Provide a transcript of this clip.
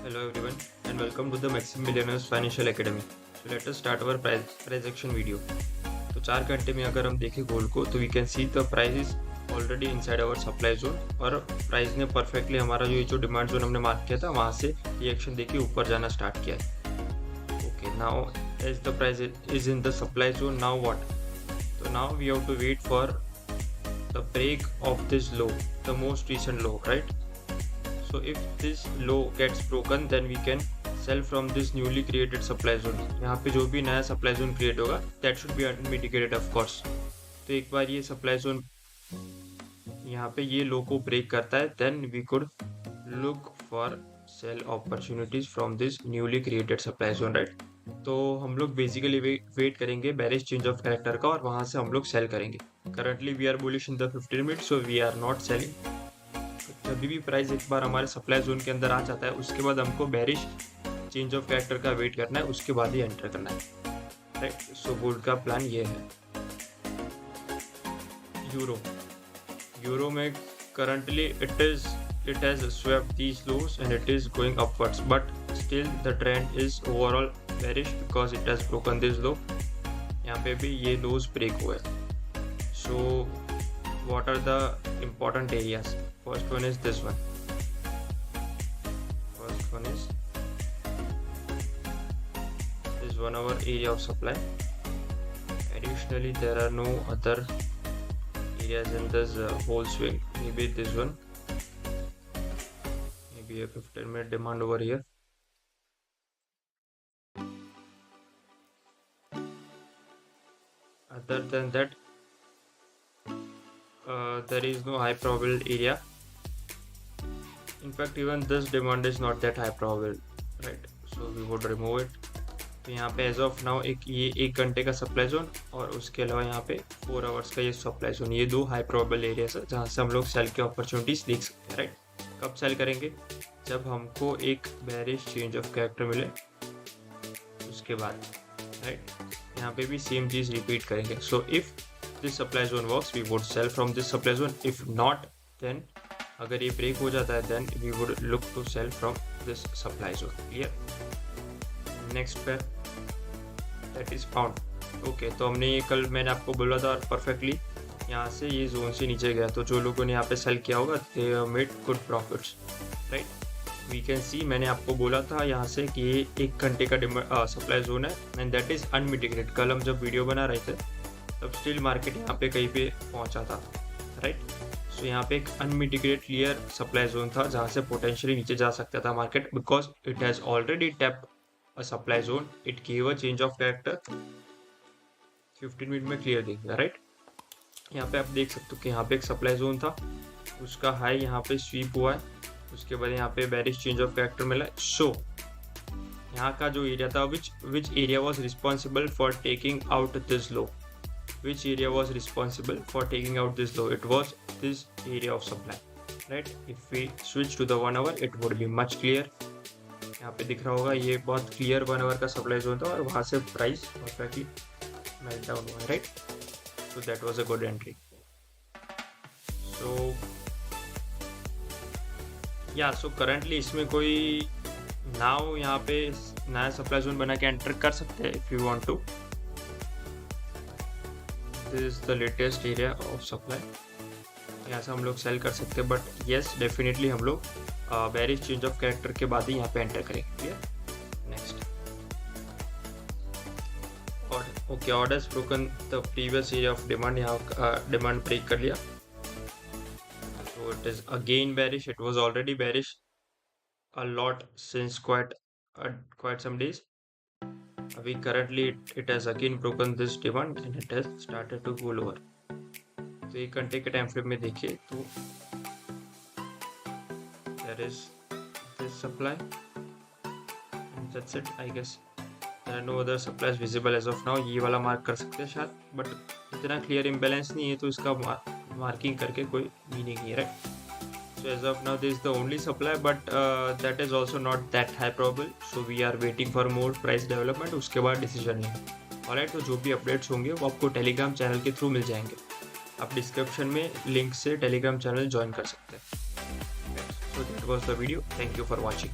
Hello everyone and welcome to the Maxim Millionaires Financial Academy. So let us start our price action video. तो 4 घंटे में अगर हम देखें गोल्ड को तो we can see the price is already inside our supply zone और price ने परफेक्टली हमारा जो डिमांड जोन हमने मार्क किया था वहाँ से रिएक्शन देके ऊपर जाना स्टार्ट किया है. Okay, now as the price is in the supply zone, now what? तो now we have to wait for the break of this low, the most recent low, right? So if this low gets broken, then we can sell from this newly created supply zone. यहाँ पे जो भी नया supply zone create होगा, that should be unmitigated of course. तो एक बार ये supply zone यहाँ पे ये low को break करता है, then we could look for sell opportunities from this newly created supply zone, right? तो हम लोग बेसिकली वेट करेंगे bearish change of character का और वहाँ से हम लोग सेल करेंगे. Currently we are bullish in the 15 minute, so we are not selling. जब भी प्राइस एक बार हमारे सप्लाई जोन के अंदर आ जाता है उसके बाद हमको बेरिश चेंज ऑफ कैरेक्टर का वेट करना है, उसके बाद ही एंटर करना है, राइट? सो गोल्ड का प्लान ये है. यूरो में currently it has swept these lows and it is going upwards, but still the trend is overall bearish because it has broken this low. यहाँ पे भी ये lows break हुए. So what are the important areas? First one is this one. First one is this 1 hour area of supply. Additionally, there are no other areas in this whole swing. Maybe this one. Maybe a 15-minute demand over here. Other than that, there is no high probability area. In fact, even this demand is not that high probable, right? So we would remove it. तो यहाँ पे as of now ये 1 घंटे का supply zone और उसके अलावा यहाँ पे 4 आवर्स का ये सप्लाई जोन, ये 2 हाई प्रोबेबल एरियाज है जहाँ से हम लोग सेल की अपॉर्चुनिटीज देख सकते हैं, राइट? कब सेल करेंगे? जब हमको एक बेरिश चेंज ऑफ कैरेक्टर मिले उसके बाद, राइट? यहाँ पे भी सेम चीज रिपीट करेंगे. So if this supply zone works, we would sell from this supply zone. If not, then अगर ये ब्रेक हो जाता है then we would look to sell from this supply zone. Clear? Next pair that is pound. Okay, तो हमने ये कल मैंने आपको बोला था परफेक्टली यहाँ से ये जोन से नीचे गया, तो जो लोगों ने यहाँ पे सेल किया होगा they made good profits, right? We can see, मैंने आपको बोला था यहाँ से कि ये 1 घंटे का सप्लाई जोन है एंड दैट इज अनमिटिगेटेड. कल हम जब वीडियो बना रहे थे तब स्टिल मार्केट यहाँ पे कहीं पे पहुँचा था, राइट? सो यहाँ पे एक अनमिटिगेटेड क्लियर सप्लाई जोन था जहाँ से पोटेंशियली नीचे जा सकता था market, because it has already tapped a supply zone. It give a change of character. 15 minute में क्लियर दिख गया, राइट? यहाँ पे आप देख सकते हो कि यहाँ पे एक सप्लाई जोन था, उसका हाई यहाँ पे स्वीप हुआ है, उसके बाद यहाँ पे बेरिश चेंज ऑफ कैरेक्टर मिला. सो यहाँ का जो एरिया था, which area was responsible for taking out this low? Which area was responsible for taking out this low? It was this area of supply, right? If we switch to the 1 hour, it would be much clear. यहाँ पे दिख रहा होगा ये बहुत clear 1 hour का supply zone था और वहाँ से प्राइस परफेक्टली मेल्ट डाउन हुआ, right? So that was a good entry. So yeah so currently इसमें कोई नाउ यहाँ पे नया सप्लाई जोन बना के एंटर कर सकते हैं if you want to. This is the latest area of supply. यहाँ से हम लोग सेल कर सकते हैं, बट येस डेफिनेटली हम लोग बेरिश चेंज ऑफ कैरेक्टर के बाद ही यहाँ पे एंटर करेंगे. Clear? Next okay, orders broken the previous area of demand. यहाँ डिमांड ब्रेक कर लिया, so it is again bearish. It was already bearish a lot since quite some days. अभी currently it has again broken this demand and it has started to go lower. तो 1 घंटे के time frame में देखिए तो there is this supply and that's it, I guess. There are no other supplies visible as of now. ये वाला mark कर सकते हैं शायद, बट इतना क्लियर इम्बैलेंस नहीं है तो इसका मार्किंग करके कोई मीनिंग नहीं है, right? So as of now this is the only supply, but that is also not that high probable. So we are waiting for more price development. उसके बाद डिसीजन लेंगे. ऑलराइट, तो जो भी अपडेट्स होंगे वो आपको टेलीग्राम चैनल के थ्रू मिल जाएंगे. आप डिस्क्रिप्शन में लिंक से टेलीग्राम चैनल ज्वाइन कर सकते हैं. So that was the video. Thank you for watching.